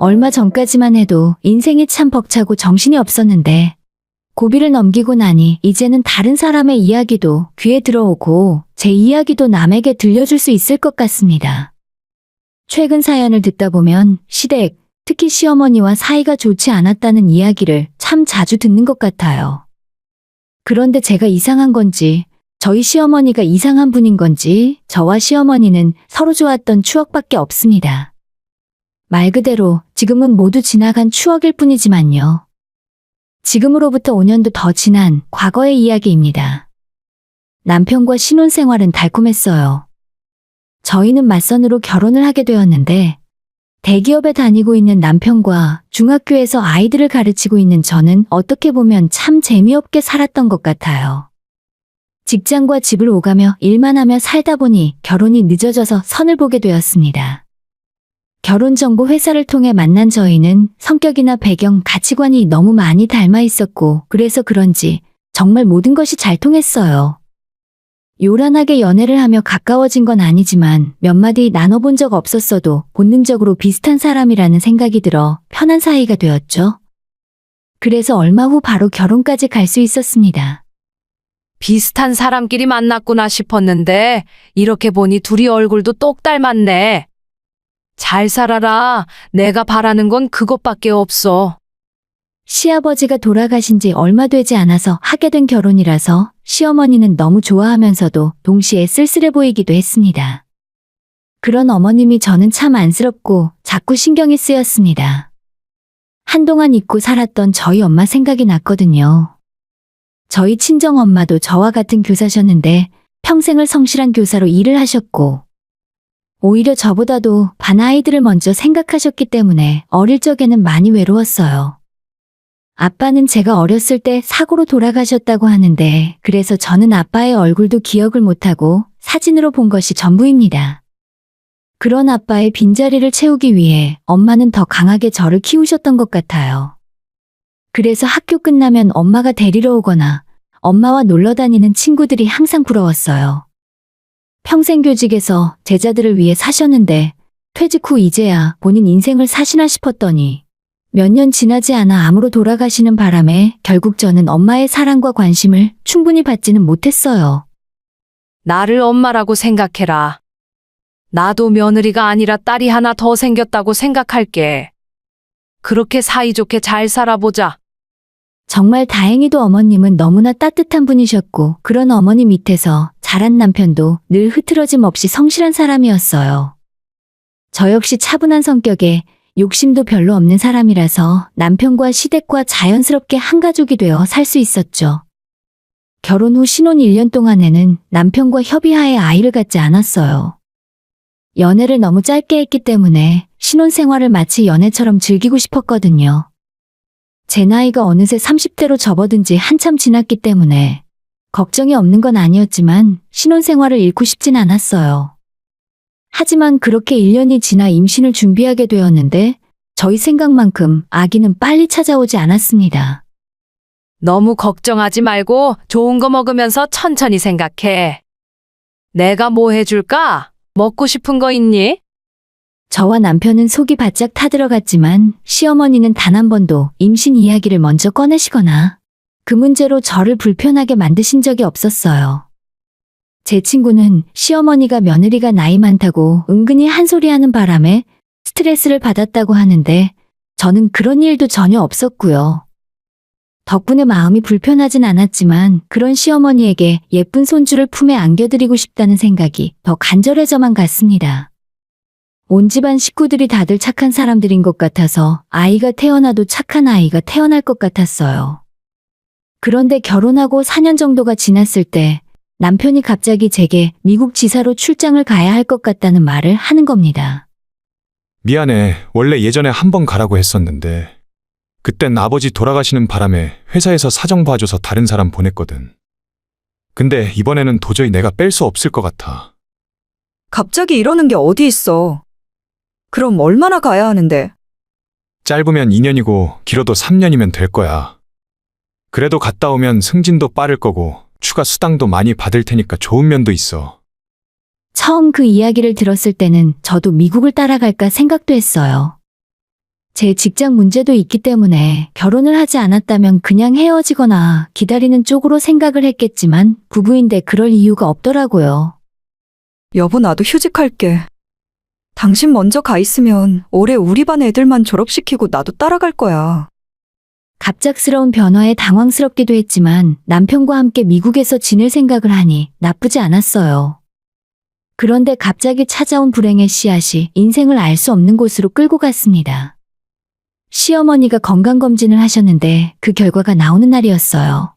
얼마 전까지만 해도 인생이 참 벅차고 정신이 없었는데 고비를 넘기고 나니 이제는 다른 사람의 이야기도 귀에 들어오고 제 이야기도 남에게 들려줄 수 있을 것 같습니다. 최근 사연을 듣다 보면 시댁, 특히 시어머니와 사이가 좋지 않았다는 이야기를 참 자주 듣는 것 같아요. 그런데 제가 이상한 건지, 저희 시어머니가 이상한 분인 건지 저와 시어머니는 서로 좋았던 추억밖에 없습니다. 말 그대로 지금은 모두 지나간 추억일 뿐이지만요. 지금으로부터 5년도 더 지난 과거의 이야기입니다. 남편과 신혼생활은 달콤했어요. 저희는 맞선으로 결혼을 하게 되었는데 대기업에 다니고 있는 남편과 중학교에서 아이들을 가르치고 있는 저는 어떻게 보면 참 재미없게 살았던 것 같아요. 직장과 집을 오가며 일만 하며 살다 보니 결혼이 늦어져서 선을 보게 되었습니다. 결혼정보 회사를 통해 만난 저희는 성격이나 배경, 가치관이 너무 많이 닮아 있었고 그래서 그런지 정말 모든 것이 잘 통했어요. 요란하게 연애를 하며 가까워진 건 아니지만 몇 마디 나눠본 적 없었어도 본능적으로 비슷한 사람이라는 생각이 들어 편한 사이가 되었죠. 그래서 얼마 후 바로 결혼까지 갈 수 있었습니다. 비슷한 사람끼리 만났구나 싶었는데 이렇게 보니 둘이 얼굴도 똑 닮았네. 잘 살아라. 내가 바라는 건 그것밖에 없어. 시아버지가 돌아가신 지 얼마 되지 않아서 하게 된 결혼이라서 시어머니는 너무 좋아하면서도 동시에 쓸쓸해 보이기도 했습니다. 그런 어머님이 저는 참 안쓰럽고 자꾸 신경이 쓰였습니다. 한동안 잊고 살았던 저희 엄마 생각이 났거든요. 저희 친정엄마도 저와 같은 교사셨는데 평생을 성실한 교사로 일을 하셨고 오히려 저보다도 반 아이들을 먼저 생각하셨기 때문에 어릴 적에는 많이 외로웠어요. 아빠는 제가 어렸을 때 사고로 돌아가셨다고 하는데 그래서 저는 아빠의 얼굴도 기억을 못하고 사진으로 본 것이 전부입니다. 그런 아빠의 빈자리를 채우기 위해 엄마는 더 강하게 저를 키우셨던 것 같아요. 그래서 학교 끝나면 엄마가 데리러 오거나 엄마와 놀러 다니는 친구들이 항상 부러웠어요. 평생교직에서 제자들을 위해 사셨는데 퇴직 후 이제야 본인 인생을 사시나 싶었더니 몇 년 지나지 않아 암으로 돌아가시는 바람에 결국 저는 엄마의 사랑과 관심을 충분히 받지는 못했어요. 나를 엄마라고 생각해라. 나도 며느리가 아니라 딸이 하나 더 생겼다고 생각할게. 그렇게 사이좋게 잘 살아보자. 정말 다행히도 어머님은 너무나 따뜻한 분이셨고 그런 어머니 밑에서 자란 남편도 늘 흐트러짐 없이 성실한 사람이었어요. 저 역시 차분한 성격에 욕심도 별로 없는 사람이라서 남편과 시댁과 자연스럽게 한 가족이 되어 살 수 있었죠. 결혼 후 신혼 1년 동안에는 남편과 협의하에 아이를 갖지 않았어요. 연애를 너무 짧게 했기 때문에 신혼 생활을 마치 연애처럼 즐기고 싶었거든요. 제 나이가 어느새 30대로 접어든 지 한참 지났기 때문에 걱정이 없는 건 아니었지만 신혼 생활을 잃고 싶진 않았어요. 하지만 그렇게 1년이 지나 임신을 준비하게 되었는데 저희 생각만큼 아기는 빨리 찾아오지 않았습니다. 너무 걱정하지 말고 좋은 거 먹으면서 천천히 생각해. 내가 뭐 해줄까? 먹고 싶은 거 있니? 저와 남편은 속이 바짝 타들어갔지만 시어머니는 단 한 번도 임신 이야기를 먼저 꺼내시거나 그 문제로 저를 불편하게 만드신 적이 없었어요. 제 친구는 시어머니가 며느리가 나이 많다고 은근히 한 소리 하는 바람에 스트레스를 받았다고 하는데 저는 그런 일도 전혀 없었고요. 덕분에 마음이 불편하진 않았지만 그런 시어머니에게 예쁜 손주를 품에 안겨드리고 싶다는 생각이 더 간절해져만 갔습니다. 온 집안 식구들이 다들 착한 사람들인 것 같아서 아이가 태어나도 착한 아이가 태어날 것 같았어요. 그런데 결혼하고 4년 정도가 지났을 때 남편이 갑자기 제게 미국 지사로 출장을 가야 할 것 같다는 말을 하는 겁니다. 미안해. 원래 예전에 한 번 가라고 했었는데 그땐 아버지 돌아가시는 바람에 회사에서 사정 봐줘서 다른 사람 보냈거든. 근데 이번에는 도저히 내가 뺄 수 없을 것 같아. 갑자기 이러는 게 어디 있어. 그럼 얼마나 가야 하는데? 짧으면 2년이고 길어도 3년이면 될 거야. 그래도 갔다 오면 승진도 빠를 거고 추가 수당도 많이 받을 테니까 좋은 면도 있어. 처음 그 이야기를 들었을 때는 저도 미국을 따라갈까 생각도 했어요. 제 직장 문제도 있기 때문에 결혼을 하지 않았다면 그냥 헤어지거나 기다리는 쪽으로 생각을 했겠지만 부부인데 그럴 이유가 없더라고요. 여보, 나도 휴직할게. 당신 먼저 가 있으면 올해 우리 반 애들만 졸업시키고 나도 따라갈 거야. 갑작스러운 변화에 당황스럽기도 했지만 남편과 함께 미국에서 지낼 생각을 하니 나쁘지 않았어요. 그런데 갑자기 찾아온 불행의 씨앗이 인생을 알 수 없는 곳으로 끌고 갔습니다. 시어머니가 건강검진을 하셨는데 그 결과가 나오는 날이었어요.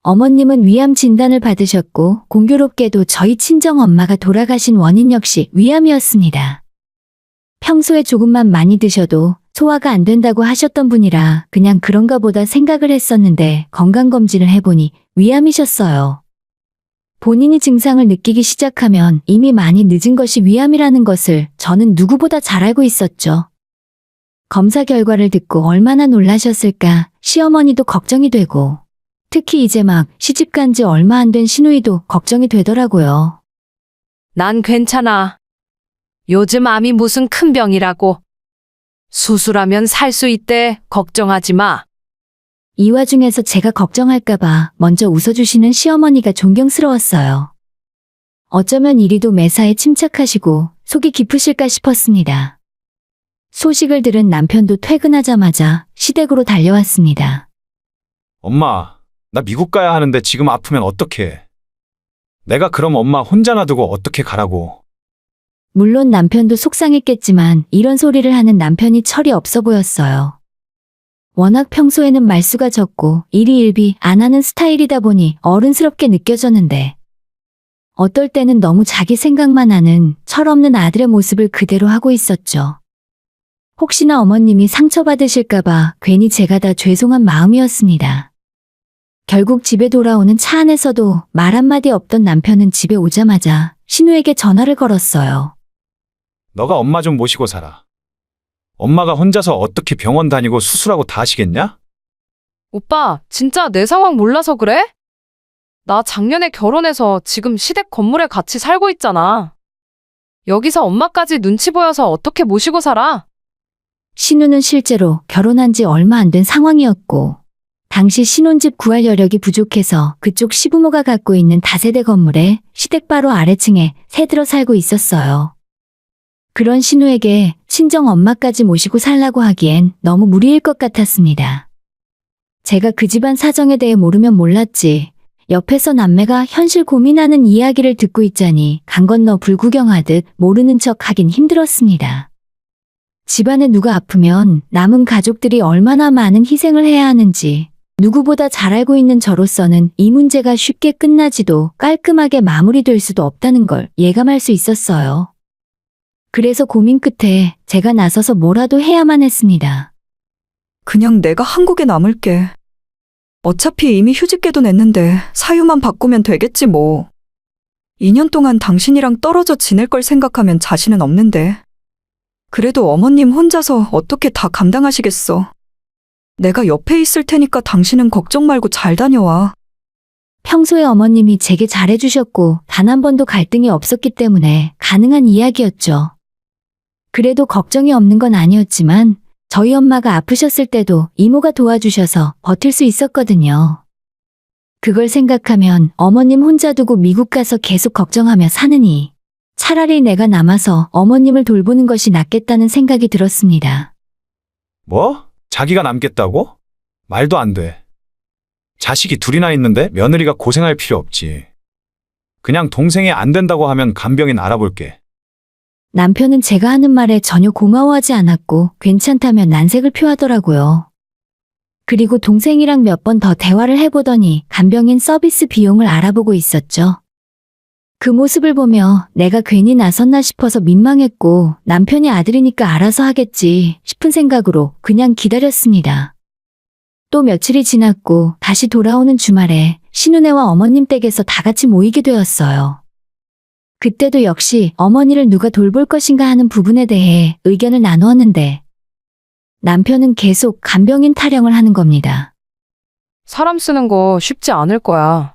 어머님은 위암 진단을 받으셨고 공교롭게도 저희 친정엄마가 돌아가신 원인 역시 위암이었습니다. 평소에 조금만 많이 드셔도 소화가 안 된다고 하셨던 분이라 그냥 그런가 보다 생각을 했었는데 건강검진을 해보니 위암이셨어요. 본인이 증상을 느끼기 시작하면 이미 많이 늦은 것이 위암이라는 것을 저는 누구보다 잘 알고 있었죠. 검사 결과를 듣고 얼마나 놀라셨을까 시어머니도 걱정이 되고 특히 이제 막 시집간 지 얼마 안 된 시누이도 걱정이 되더라고요. 난 괜찮아. 요즘 암이 무슨 큰 병이라고. 수술하면 살 수 있대. 걱정하지 마. 이 와중에서 제가 걱정할까봐 먼저 웃어주시는 시어머니가 존경스러웠어요. 어쩌면 이리도 매사에 침착하시고 속이 깊으실까 싶었습니다. 소식을 들은 남편도 퇴근하자마자 시댁으로 달려왔습니다. 엄마, 나 미국 가야 하는데 지금 아프면 어떡해? 내가 그럼 엄마 혼자 놔두고 어떻게 가라고? 물론 남편도 속상했겠지만 이런 소리를 하는 남편이 철이 없어 보였어요. 워낙 평소에는 말수가 적고 일희일비 안 하는 스타일이다 보니 어른스럽게 느껴졌는데 어떨 때는 너무 자기 생각만 하는 철없는 아들의 모습을 그대로 하고 있었죠. 혹시나 어머님이 상처받으실까봐 괜히 제가 다 죄송한 마음이었습니다. 결국 집에 돌아오는 차 안에서도 말 한마디 없던 남편은 집에 오자마자 신우에게 전화를 걸었어요. 너가 엄마 좀 모시고 살아. 엄마가 혼자서 어떻게 병원 다니고 수술하고 다 하시겠냐? 오빠, 진짜 내 상황 몰라서 그래? 나 작년에 결혼해서 지금 시댁 건물에 같이 살고 있잖아. 여기서 엄마까지 눈치 보여서 어떻게 모시고 살아? 신우는 실제로 결혼한 지 얼마 안 된 상황이었고 당시 신혼집 구할 여력이 부족해서 그쪽 시부모가 갖고 있는 다세대 건물에 시댁 바로 아래층에 새들어 살고 있었어요. 그런 신우에게 친정 엄마까지 모시고 살라고 하기엔 너무 무리일 것 같았습니다. 제가 그 집안 사정에 대해 모르면 몰랐지 옆에서 남매가 현실 고민하는 이야기를 듣고 있자니 강 건너 불구경하듯 모르는 척 하긴 힘들었습니다. 집안에 누가 아프면 남은 가족들이 얼마나 많은 희생을 해야 하는지 누구보다 잘 알고 있는 저로서는 이 문제가 쉽게 끝나지도 깔끔하게 마무리될 수도 없다는 걸 예감할 수 있었어요. 그래서 고민 끝에 제가 나서서 뭐라도 해야만 했습니다. 그냥 내가 한국에 남을게. 어차피 이미 휴직계도 냈는데 사유만 바꾸면 되겠지 뭐. 2년 동안 당신이랑 떨어져 지낼 걸 생각하면 자신은 없는데. 그래도 어머님 혼자서 어떻게 다 감당하시겠어. 내가 옆에 있을 테니까 당신은 걱정 말고 잘 다녀와. 평소에 어머님이 제게 잘해주셨고 단 한 번도 갈등이 없었기 때문에 가능한 이야기였죠. 그래도 걱정이 없는 건 아니었지만 저희 엄마가 아프셨을 때도 이모가 도와주셔서 버틸 수 있었거든요. 그걸 생각하면 어머님 혼자 두고 미국 가서 계속 걱정하며 사느니 차라리 내가 남아서 어머님을 돌보는 것이 낫겠다는 생각이 들었습니다. 뭐? 자기가 남겠다고? 말도 안 돼. 자식이 둘이나 있는데 며느리가 고생할 필요 없지. 그냥 동생이 안 된다고 하면 간병인 알아볼게. 남편은 제가 하는 말에 전혀 고마워하지 않았고 괜찮다며 난색을 표하더라고요. 그리고 동생이랑 몇 번 더 대화를 해보더니 간병인 서비스 비용을 알아보고 있었죠. 그 모습을 보며 내가 괜히 나섰나 싶어서 민망했고 남편이 아들이니까 알아서 하겠지 싶은 생각으로 그냥 기다렸습니다. 또 며칠이 지났고 다시 돌아오는 주말에 신우네와 어머님 댁에서 다 같이 모이게 되었어요. 그때도 역시 어머니를 누가 돌볼 것인가 하는 부분에 대해 의견을 나누었는데 남편은 계속 간병인 타령을 하는 겁니다. 사람 쓰는 거 쉽지 않을 거야.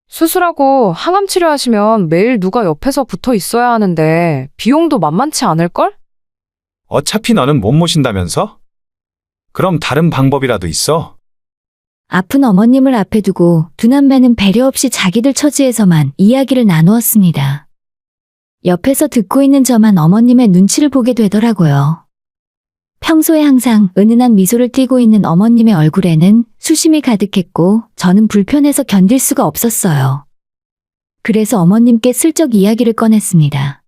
수술하고 항암 치료하시면 매일 누가 옆에서 붙어 있어야 하는데 비용도 만만치 않을걸? 어차피 너는 못 모신다면서? 그럼 다른 방법이라도 있어? 아픈 어머님을 앞에 두고 두 남매는 배려 없이 자기들 처지에서만 이야기를 나누었습니다. 옆에서 듣고 있는 저만 어머님의 눈치를 보게 되더라고요. 평소에 항상 은은한 미소를 띠고 있는 어머님의 얼굴에는 수심이 가득했고 저는 불편해서 견딜 수가 없었어요. 그래서 어머님께 슬쩍 이야기를 꺼냈습니다.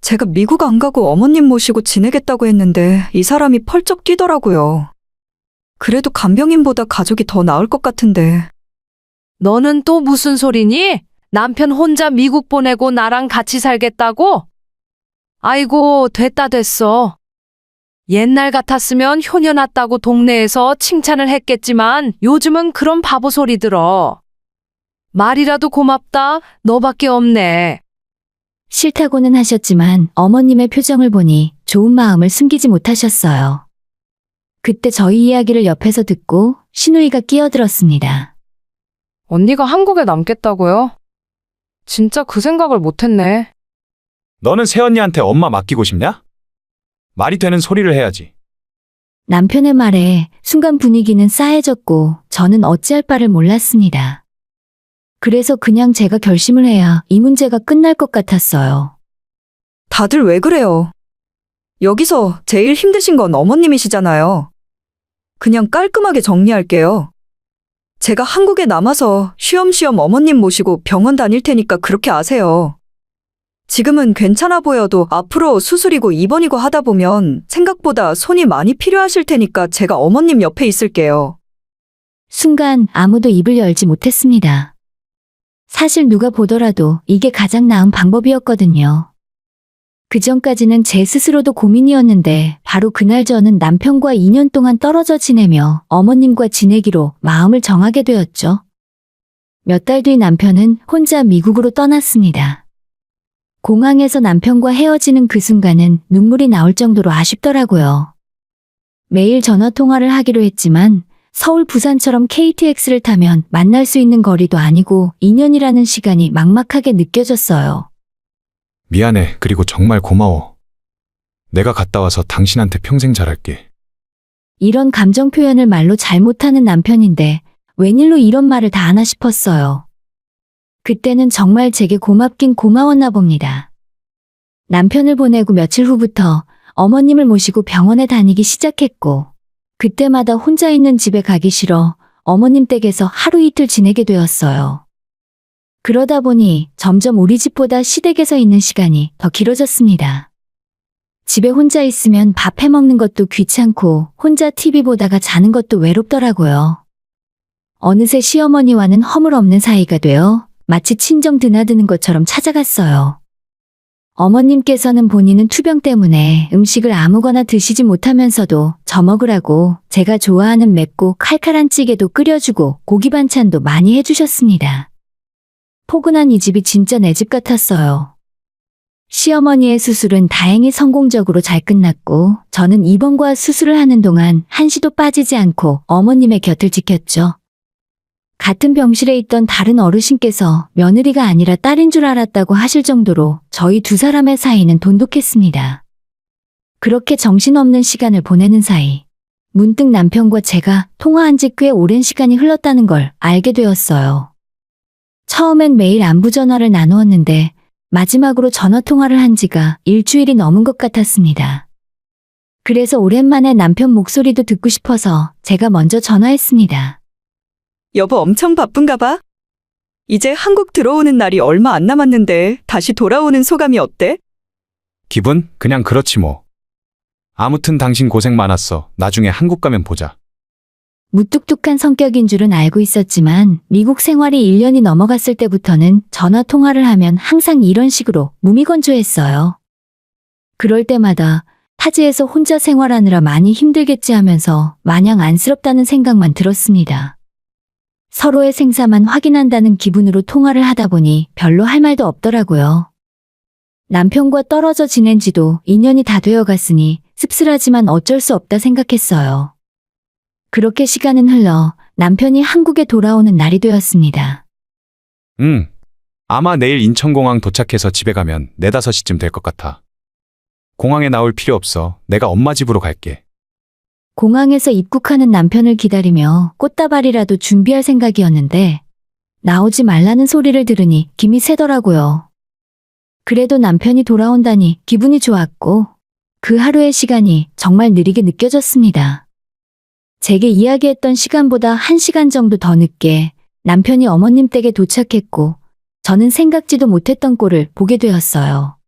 제가 미국 안 가고 어머님 모시고 지내겠다고 했는데 이 사람이 펄쩍 뛰더라고요. 그래도 간병인보다 가족이 더 나을 것 같은데. 너는 또 무슨 소리니? 남편 혼자 미국 보내고 나랑 같이 살겠다고? 아이고, 됐다 됐어. 옛날 같았으면 효녀 났다고 동네에서 칭찬을 했겠지만 요즘은 그런 바보 소리 들어. 말이라도 고맙다, 너밖에 없네. 싫다고는 하셨지만 어머님의 표정을 보니 좋은 마음을 숨기지 못하셨어요. 그때 저희 이야기를 옆에서 듣고 신우이가 끼어들었습니다. 언니가 한국에 남겠다고요? 진짜 그 생각을 못했네. 너는 새언니한테 엄마 맡기고 싶냐? 말이 되는 소리를 해야지. 남편의 말에 순간 분위기는 싸해졌고 저는 어찌할 바를 몰랐습니다. 그래서 그냥 제가 결심을 해야 이 문제가 끝날 것 같았어요. 다들 왜 그래요? 여기서 제일 힘드신 건 어머님이시잖아요. 그냥 깔끔하게 정리할게요. 제가 한국에 남아서 쉬엄쉬엄 어머님 모시고 병원 다닐 테니까 그렇게 아세요. 지금은 괜찮아 보여도 앞으로 수술이고 입원이고 하다 보면 생각보다 손이 많이 필요하실 테니까 제가 어머님 옆에 있을게요. 순간 아무도 입을 열지 못했습니다. 사실 누가 보더라도 이게 가장 나은 방법이었거든요. 그전까지는 제 스스로도 고민이었는데 바로 그날 저는 남편과 2년 동안 떨어져 지내며 어머님과 지내기로 마음을 정하게 되었죠. 몇 달 뒤 남편은 혼자 미국으로 떠났습니다. 공항에서 남편과 헤어지는 그 순간은 눈물이 나올 정도로 아쉽더라고요. 매일 전화 통화를 하기로 했지만 서울 부산처럼 KTX를 타면 만날 수 있는 거리도 아니고 2년이라는 시간이 막막하게 느껴졌어요. 미안해. 그리고 정말 고마워. 내가 갔다 와서 당신한테 평생 잘할게. 이런 감정 표현을 말로 잘 못하는 남편인데 웬일로 이런 말을 다 하나 싶었어요. 그때는 정말 제게 고맙긴 고마웠나 봅니다. 남편을 보내고 며칠 후부터 어머님을 모시고 병원에 다니기 시작했고 그때마다 혼자 있는 집에 가기 싫어 어머님 댁에서 하루 이틀 지내게 되었어요. 그러다 보니 점점 우리 집보다 시댁에서 있는 시간이 더 길어졌습니다. 집에 혼자 있으면 밥 해먹는 것도 귀찮고 혼자 TV 보다가 자는 것도 외롭더라고요. 어느새 시어머니와는 허물없는 사이가 되어 마치 친정 드나드는 것처럼 찾아갔어요. 어머님께서는 본인은 투병 때문에 음식을 아무거나 드시지 못하면서도 저 먹으라고 제가 좋아하는 맵고 칼칼한 찌개도 끓여주고 고기 반찬도 많이 해주셨습니다. 포근한 이 집이 진짜 내 집 같았어요. 시어머니의 수술은 다행히 성공적으로 잘 끝났고 저는 입원과 수술을 하는 동안 한시도 빠지지 않고 어머님의 곁을 지켰죠. 같은 병실에 있던 다른 어르신께서 며느리가 아니라 딸인 줄 알았다고 하실 정도로 저희 두 사람의 사이는 돈독했습니다. 그렇게 정신없는 시간을 보내는 사이 문득 남편과 제가 통화한 지 꽤 오랜 시간이 흘렀다는 걸 알게 되었어요. 처음엔 매일 안부 전화를 나누었는데 마지막으로 전화 통화를 한 지가 일주일이 넘은 것 같았습니다. 그래서 오랜만에 남편 목소리도 듣고 싶어서 제가 먼저 전화했습니다. 여보 엄청 바쁜가 봐? 이제 한국 들어오는 날이 얼마 안 남았는데 다시 돌아오는 소감이 어때? 기분? 그냥 그렇지 뭐. 아무튼 당신 고생 많았어. 나중에 한국 가면 보자. 무뚝뚝한 성격인 줄은 알고 있었지만 미국 생활이 1년이 넘어갔을 때부터는 전화 통화를 하면 항상 이런 식으로 무미건조했어요. 그럴 때마다 타지에서 혼자 생활하느라 많이 힘들겠지 하면서 마냥 안쓰럽다는 생각만 들었습니다. 서로의 생사만 확인한다는 기분으로 통화를 하다 보니 별로 할 말도 없더라고요. 남편과 떨어져 지낸 지도 2년이 다 되어 갔으니 씁쓸하지만 어쩔 수 없다 생각했어요. 그렇게 시간은 흘러 남편이 한국에 돌아오는 날이 되었습니다. 아마 내일 인천공항 도착해서 집에 가면 4, 5시쯤 될 것 같아. 공항에 나올 필요 없어. 내가 엄마 집으로 갈게. 공항에서 입국하는 남편을 기다리며 꽃다발이라도 준비할 생각이었는데 나오지 말라는 소리를 들으니 김이 새더라고요. 그래도 남편이 돌아온다니 기분이 좋았고 그 하루의 시간이 정말 느리게 느껴졌습니다. 제게 이야기했던 시간보다 1시간 정도 더 늦게 남편이 어머님 댁에 도착했고 저는 생각지도 못했던 꼴을 보게 되었어요.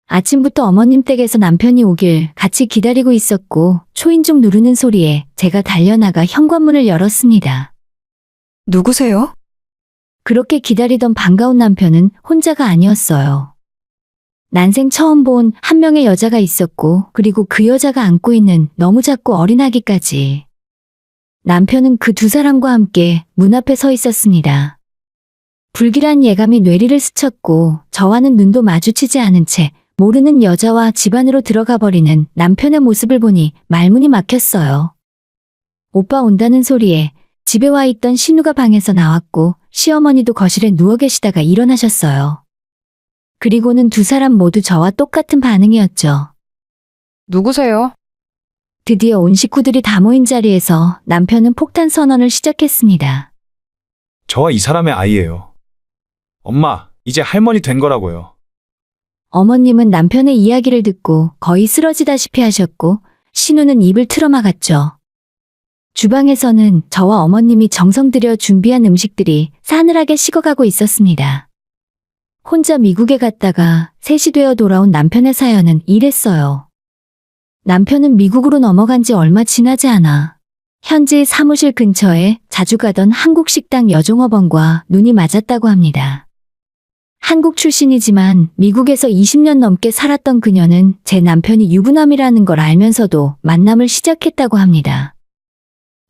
아침부터 어머님 댁에서 남편이 오길 같이 기다리고 있었고 초인종 누르는 소리에 제가 달려나가 현관문을 열었습니다. 누구세요? 그렇게 기다리던 반가운 남편은 혼자가 아니었어요. 난생 처음 본 한 명의 여자가 있었고 그리고 그 여자가 안고 있는 너무 작고 어린 아기까지. 남편은 그 두 사람과 함께 문 앞에 서 있었습니다. 불길한 예감이 뇌리를 스쳤고 저와는 눈도 마주치지 않은 채 모르는 여자와 집 안으로 들어가 버리는 남편의 모습을 보니 말문이 막혔어요. 오빠 온다는 소리에 집에 와 있던 신우가 방에서 나왔고 시어머니도 거실에 누워 계시다가 일어나셨어요. 그리고는 두 사람 모두 저와 똑같은 반응이었죠. 누구세요? 드디어 온 식구들이 다 모인 자리에서 남편은 폭탄 선언을 시작했습니다. 저와 이 사람의 아이예요. 엄마, 이제 할머니 된 거라고요. 어머님은 남편의 이야기를 듣고 거의 쓰러지다시피 하셨고 신우는 입을 틀어막았죠. 주방에서는 저와 어머님이 정성 들여 준비한 음식들이 싸늘하게 식어가고 있었습니다. 혼자 미국에 갔다가 셋이 되어 돌아온 남편의 사연은 이랬어요. 남편은 미국으로 넘어간 지 얼마 지나지 않아 현지 사무실 근처에 자주 가던 한국 식당 여종업원과 눈이 맞았다고 합니다. 한국 출신이지만 미국에서 20년 넘게 살았던 그녀는 제 남편이 유부남이라는 걸 알면서도 만남을 시작했다고 합니다.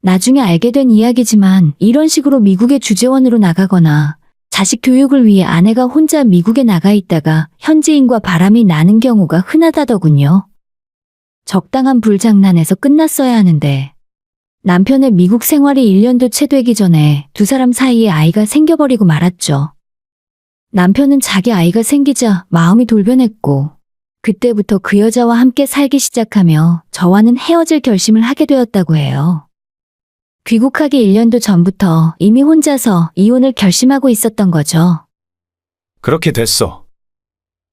나중에 알게 된 이야기지만 이런 식으로 미국의 주재원으로 나가거나 자식 교육을 위해 아내가 혼자 미국에 나가 있다가 현지인과 바람이 나는 경우가 흔하다더군요. 적당한 불장난에서 끝났어야 하는데 남편의 미국 생활이 1년도 채 되기 전에 두 사람 사이에 아이가 생겨버리고 말았죠. 남편은 자기 아이가 생기자 마음이 돌변했고 그때부터 그 여자와 함께 살기 시작하며 저와는 헤어질 결심을 하게 되었다고 해요. 귀국하기 1년도 전부터 이미 혼자서 이혼을 결심하고 있었던 거죠. 그렇게 됐어.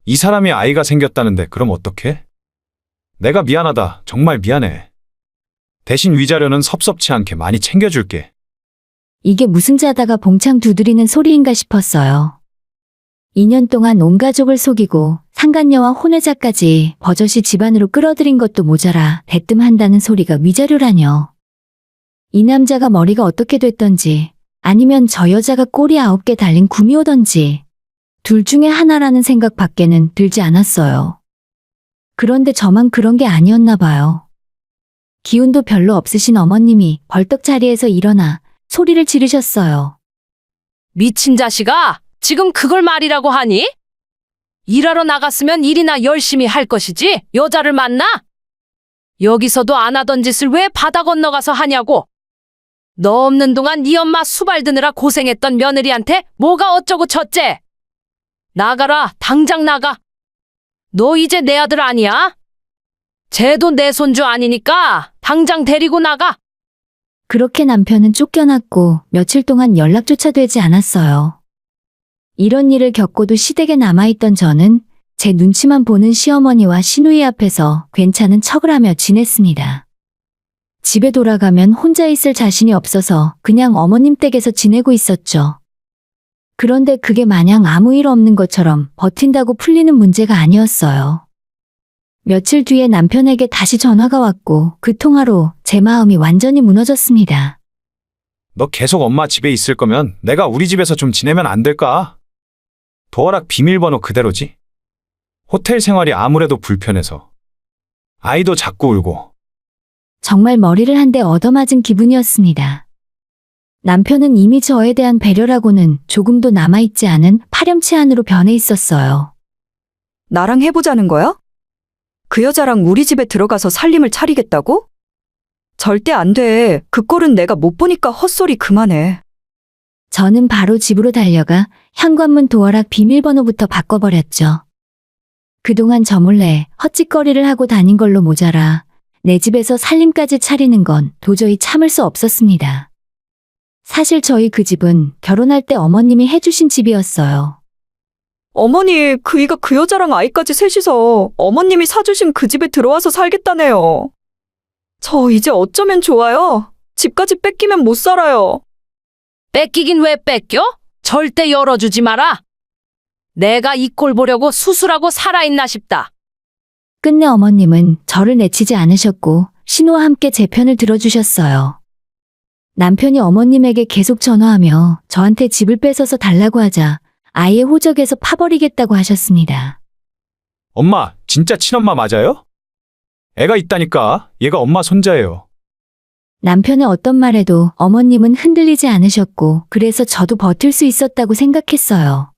이 사람이 아이가 생겼다는데 그럼 어떡해? 내가 미안하다. 정말 미안해. 대신 위자료는 섭섭치 않게 많이 챙겨줄게. 이게 무슨 자다가 봉창 두드리는 소리인가 싶었어요. 2년 동안 온 가족을 속이고 상간녀와 혼외자까지 버젓이 집안으로 끌어들인 것도 모자라 대뜸한다는 소리가 위자료라뇨. 이 남자가 머리가 어떻게 됐던지 아니면 저 여자가 꼬리 9개 달린 구미호던지 둘 중에 하나라는 생각밖에는 들지 않았어요. 그런데 저만 그런 게 아니었나 봐요. 기운도 별로 없으신 어머님이 벌떡 자리에서 일어나 소리를 지르셨어요. 미친 자식아! 지금 그걸 말이라고 하니? 일하러 나갔으면 일이나 열심히 할 것이지 여자를 만나? 여기서도 안 하던 짓을 왜 바다 건너가서 하냐고? 너 없는 동안 네 엄마 수발 드느라 고생했던 며느리한테 뭐가 어쩌고 저째? 나가라, 당장 나가. 너 이제 내 아들 아니야? 쟤도 내 손주 아니니까 당장 데리고 나가. 그렇게 남편은 쫓겨났고 며칠 동안 연락조차 되지 않았어요. 이런 일을 겪고도 시댁에 남아있던 저는 제 눈치만 보는 시어머니와 시누이 앞에서 괜찮은 척을 하며 지냈습니다. 집에 돌아가면 혼자 있을 자신이 없어서 그냥 어머님 댁에서 지내고 있었죠. 그런데 그게 마냥 아무 일 없는 것처럼 버틴다고 풀리는 문제가 아니었어요. 며칠 뒤에 남편에게 다시 전화가 왔고 그 통화로 제 마음이 완전히 무너졌습니다. 너 계속 엄마 집에 있을 거면 내가 우리 집에서 좀 지내면 안 될까? 도어락 비밀번호 그대로지? 호텔 생활이 아무래도 불편해서. 아이도 자꾸 울고. 정말 머리를 한 대 얻어맞은 기분이었습니다. 남편은 이미 저에 대한 배려라고는 조금도 남아있지 않은 파렴치한으로 변해 있었어요. 나랑 해보자는 거야? 그 여자랑 우리 집에 들어가서 살림을 차리겠다고? 절대 안 돼. 그 꼴은 내가 못 보니까 헛소리 그만해. 저는 바로 집으로 달려가 현관문 도어락 비밀번호부터 바꿔버렸죠. 그동안 저 몰래 헛짓거리를 하고 다닌 걸로 모자라 내 집에서 살림까지 차리는 건 도저히 참을 수 없었습니다. 사실 저희 그 집은 결혼할 때 어머님이 해주신 집이었어요. 어머니, 그이가 그 여자랑 아이까지 셋이서 어머님이 사주신 그 집에 들어와서 살겠다네요. 저 이제 어쩌면 좋아요? 집까지 뺏기면 못 살아요. 뺏기긴 왜 뺏겨? 절대 열어주지 마라. 내가 이 꼴 보려고 수술하고 살아있나 싶다. 끝내 어머님은 저를 내치지 않으셨고 신우와 함께 제 편을 들어주셨어요. 남편이 어머님에게 계속 전화하며 저한테 집을 뺏어서 달라고 하자 아예 호적에서 파버리겠다고 하셨습니다. 엄마, 진짜 친엄마 맞아요? 애가 있다니까. 얘가 엄마 손자예요. 남편의 어떤 말에도 어머님은 흔들리지 않으셨고 그래서 저도 버틸 수 있었다고 생각했어요.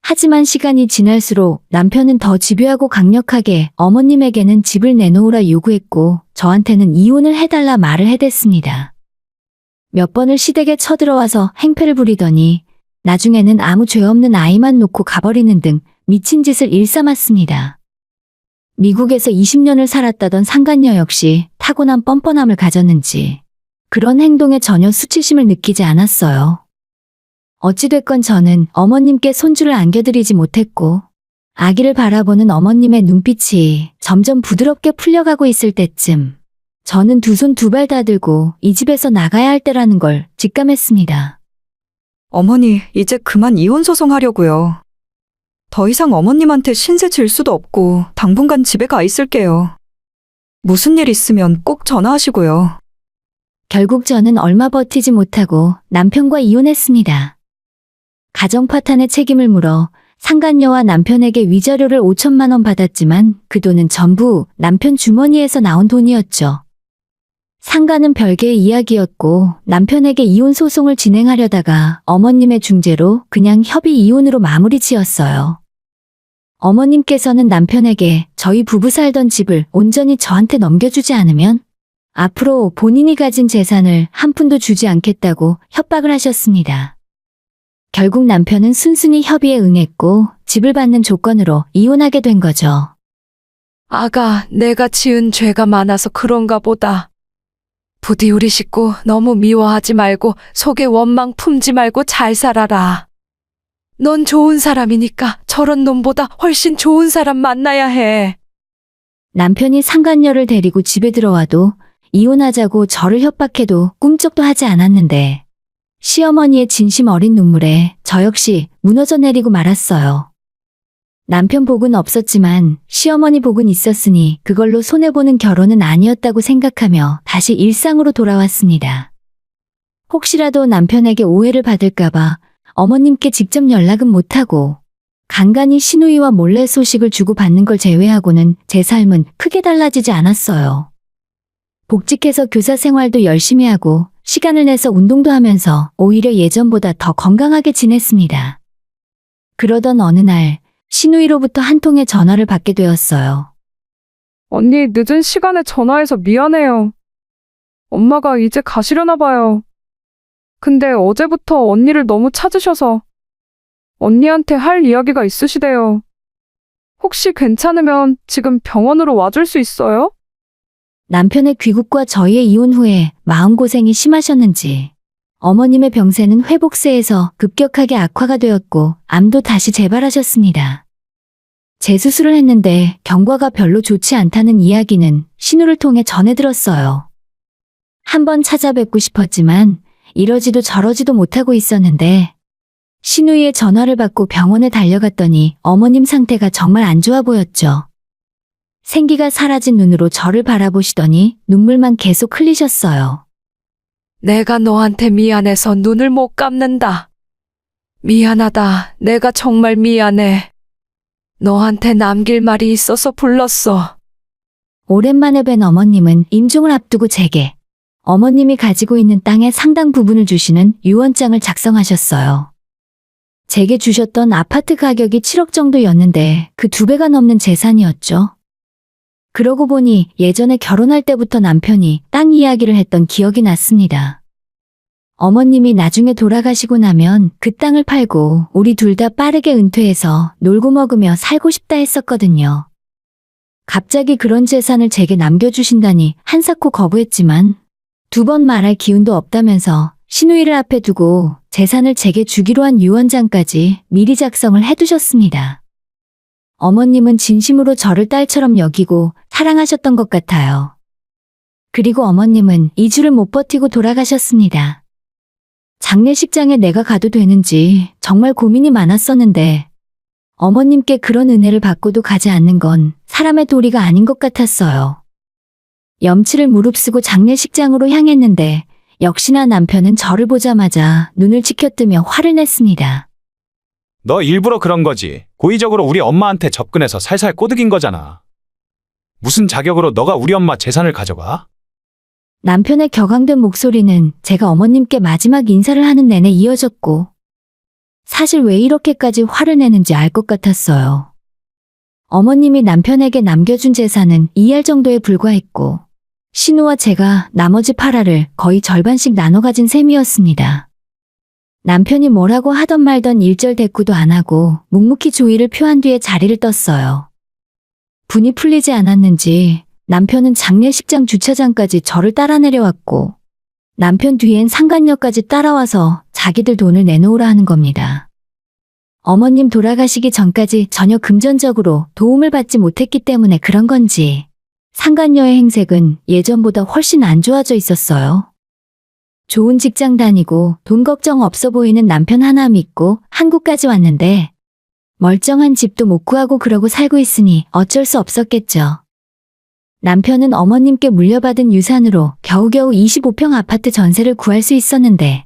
하지만 시간이 지날수록 남편은 더 집요하고 강력하게 어머님에게는 집을 내놓으라 요구했고 저한테는 이혼을 해달라 말을 해댔습니다. 몇 번을 시댁에 쳐들어와서 행패를 부리더니 나중에는 아무 죄 없는 아이만 놓고 가버리는 등 미친 짓을 일삼았습니다. 미국에서 20년을 살았다던 상간녀 역시 타고난 뻔뻔함을 가졌는지 그런 행동에 전혀 수치심을 느끼지 않았어요. 어찌됐건 저는 어머님께 손주를 안겨드리지 못했고 아기를 바라보는 어머님의 눈빛이 점점 부드럽게 풀려가고 있을 때쯤 저는 두 손 두 발 다 들고 이 집에서 나가야 할 때라는 걸 직감했습니다. 어머니, 이제 그만 이혼 소송하려고요. 더 이상 어머님한테 신세 질 수도 없고 당분간 집에 가 있을게요. 무슨 일 있으면 꼭 전화하시고요. 결국 저는 얼마 버티지 못하고 남편과 이혼했습니다. 가정 파탄의 책임을 물어 상간녀와 남편에게 위자료를 5천만 원 받았지만 그 돈은 전부 남편 주머니에서 나온 돈이었죠. 상가는 별개의 이야기였고 남편에게 이혼 소송을 진행하려다가 어머님의 중재로 그냥 협의 이혼으로 마무리 지었어요. 어머님께서는 남편에게 저희 부부 살던 집을 온전히 저한테 넘겨주지 않으면 앞으로 본인이 가진 재산을 한 푼도 주지 않겠다고 협박을 하셨습니다. 결국 남편은 순순히 협의에 응했고 집을 받는 조건으로 이혼하게 된 거죠. 아가, 내가 지은 죄가 많아서 그런가 보다. 부디 우리 식구 너무 미워하지 말고 속에 원망 품지 말고 잘 살아라. 넌 좋은 사람이니까 저런 놈보다 훨씬 좋은 사람 만나야 해. 남편이 상간녀를 데리고 집에 들어와도 이혼하자고 저를 협박해도 꿈쩍도 하지 않았는데 시어머니의 진심 어린 눈물에 저 역시 무너져 내리고 말았어요. 남편 복은 없었지만 시어머니 복은 있었으니 그걸로 손해보는 결혼은 아니었다고 생각하며 다시 일상으로 돌아왔습니다. 혹시라도 남편에게 오해를 받을까봐 어머님께 직접 연락은 못하고 간간히 시누이와 몰래 소식을 주고받는 걸 제외하고는 제 삶은 크게 달라지지 않았어요. 복직해서 교사 생활도 열심히 하고 시간을 내서 운동도 하면서 오히려 예전보다 더 건강하게 지냈습니다. 그러던 어느 날 시누이로부터 한 통의 전화를 받게 되었어요. 언니, 늦은 시간에 전화해서 미안해요. 엄마가 이제 가시려나 봐요. 근데 어제부터 언니를 너무 찾으셔서 언니한테 할 이야기가 있으시대요. 혹시 괜찮으면 지금 병원으로 와줄 수 있어요? 남편의 귀국과 저희의 이혼 후에 마음고생이 심하셨는지 어머님의 병세는 회복세에서 급격하게 악화가 되었고 암도 다시 재발하셨습니다. 재수술을 했는데 경과가 별로 좋지 않다는 이야기는 신우를 통해 전해 들었어요. 한번 찾아뵙고 싶었지만 이러지도 저러지도 못하고 있었는데 신우이의 전화를 받고 병원에 달려갔더니 어머님 상태가 정말 안 좋아 보였죠. 생기가 사라진 눈으로 저를 바라보시더니 눈물만 계속 흘리셨어요. 내가 너한테 미안해서 눈을 못 감는다. 미안하다. 내가 정말 미안해. 너한테 남길 말이 있어서 불렀어. 오랜만에 뵌 어머님은 임종을 앞두고 제게 어머님이 가지고 있는 땅의 상당 부분을 주시는 유언장을 작성하셨어요. 제게 주셨던 아파트 가격이 7억 정도였는데 그 2배가 넘는 재산이었죠. 그러고 보니 예전에 결혼할 때부터 남편이 땅 이야기를 했던 기억이 났습니다. 어머님이 나중에 돌아가시고 나면 그 땅을 팔고 우리 둘 다 빠르게 은퇴해서 놀고 먹으며 살고 싶다 했었거든요. 갑자기 그런 재산을 제게 남겨주신다니 한사코 거부했지만 2번 말할 기운도 없다면서 시누이를 앞에 두고 재산을 제게 주기로 한 유언장까지 미리 작성을 해두셨습니다. 어머님은 진심으로 저를 딸처럼 여기고 사랑하셨던 것 같아요. 그리고 어머님은 2주를 못 버티고 돌아가셨습니다. 장례식장에 내가 가도 되는지 정말 고민이 많았었는데 어머님께 그런 은혜를 받고도 가지 않는 건 사람의 도리가 아닌 것 같았어요. 염치를 무릅쓰고 장례식장으로 향했는데 역시나 남편은 저를 보자마자 눈을 치켜뜨며 화를 냈습니다. 너 일부러 그런 거지. 고의적으로 우리 엄마한테 접근해서 살살 꼬드긴 거잖아. 무슨 자격으로 너가 우리 엄마 재산을 가져가? 남편의 격앙된 목소리는 제가 어머님께 마지막 인사를 하는 내내 이어졌고 사실 왜 이렇게까지 화를 내는지 알 것 같았어요. 어머님이 남편에게 남겨준 재산은 2할 정도에 불과했고 신우와 제가 나머지 8할을 거의 절반씩 나눠 가진 셈이었습니다. 남편이 뭐라고 하던 말던 일절 대꾸도 안 하고 묵묵히 조의를 표한 뒤에 자리를 떴어요. 분이 풀리지 않았는지 남편은 장례식장 주차장까지 저를 따라 내려왔고 남편 뒤엔 상간녀까지 따라와서 자기들 돈을 내놓으라 하는 겁니다. 어머님 돌아가시기 전까지 전혀 금전적으로 도움을 받지 못했기 때문에 그런 건지 상간녀의 행색은 예전보다 훨씬 안 좋아져 있었어요. 좋은 직장 다니고 돈 걱정 없어 보이는 남편 하나 믿고 한국까지 왔는데 멀쩡한 집도 못 구하고 그러고 살고 있으니 어쩔 수 없었겠죠. 남편은 어머님께 물려받은 유산으로 겨우겨우 25평 아파트 전세를 구할 수 있었는데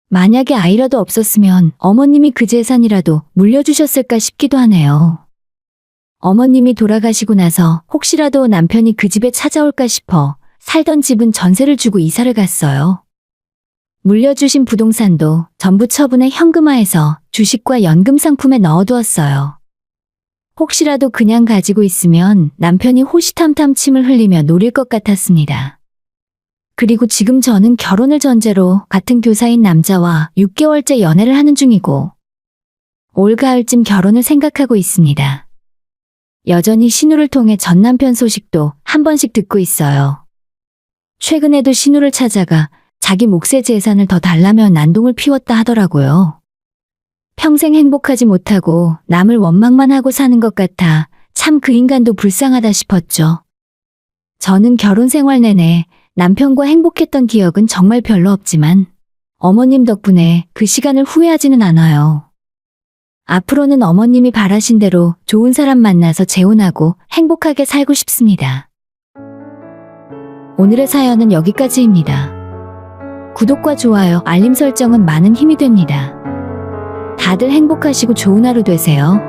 만약에 아이라도 없었으면 어머님이 그 재산이라도 물려주셨을까 싶기도 하네요. 어머님이 돌아가시고 나서 혹시라도 남편이 그 집에 찾아올까 싶어 살던 집은 전세를 주고 이사를 갔어요. 물려주신 부동산도 전부 처분해 현금화해서 주식과 연금 상품에 넣어두었어요. 혹시라도 그냥 가지고 있으면 남편이 호시탐탐 침을 흘리며 노릴 것 같았습니다. 그리고 지금 저는 결혼을 전제로 같은 교사인 남자와 6개월째 연애를 하는 중이고 올 가을쯤 결혼을 생각하고 있습니다. 여전히 신우를 통해 전 남편 소식도 한 번씩 듣고 있어요. 최근에도 신우를 찾아가 자기 몫의 재산을 더 달라며 난동을 피웠다 하더라고요. 평생 행복하지 못하고 남을 원망만 하고 사는 것 같아 참 그 인간도 불쌍하다 싶었죠. 저는 결혼 생활 내내 남편과 행복했던 기억은 정말 별로 없지만 어머님 덕분에 그 시간을 후회하지는 않아요. 앞으로는 어머님이 바라신 대로 좋은 사람 만나서 재혼하고 행복하게 살고 싶습니다. 오늘의 사연은 여기까지입니다. 구독과 좋아요, 알림 설정은 많은 힘이 됩니다. 다들 행복하시고 좋은 하루 되세요.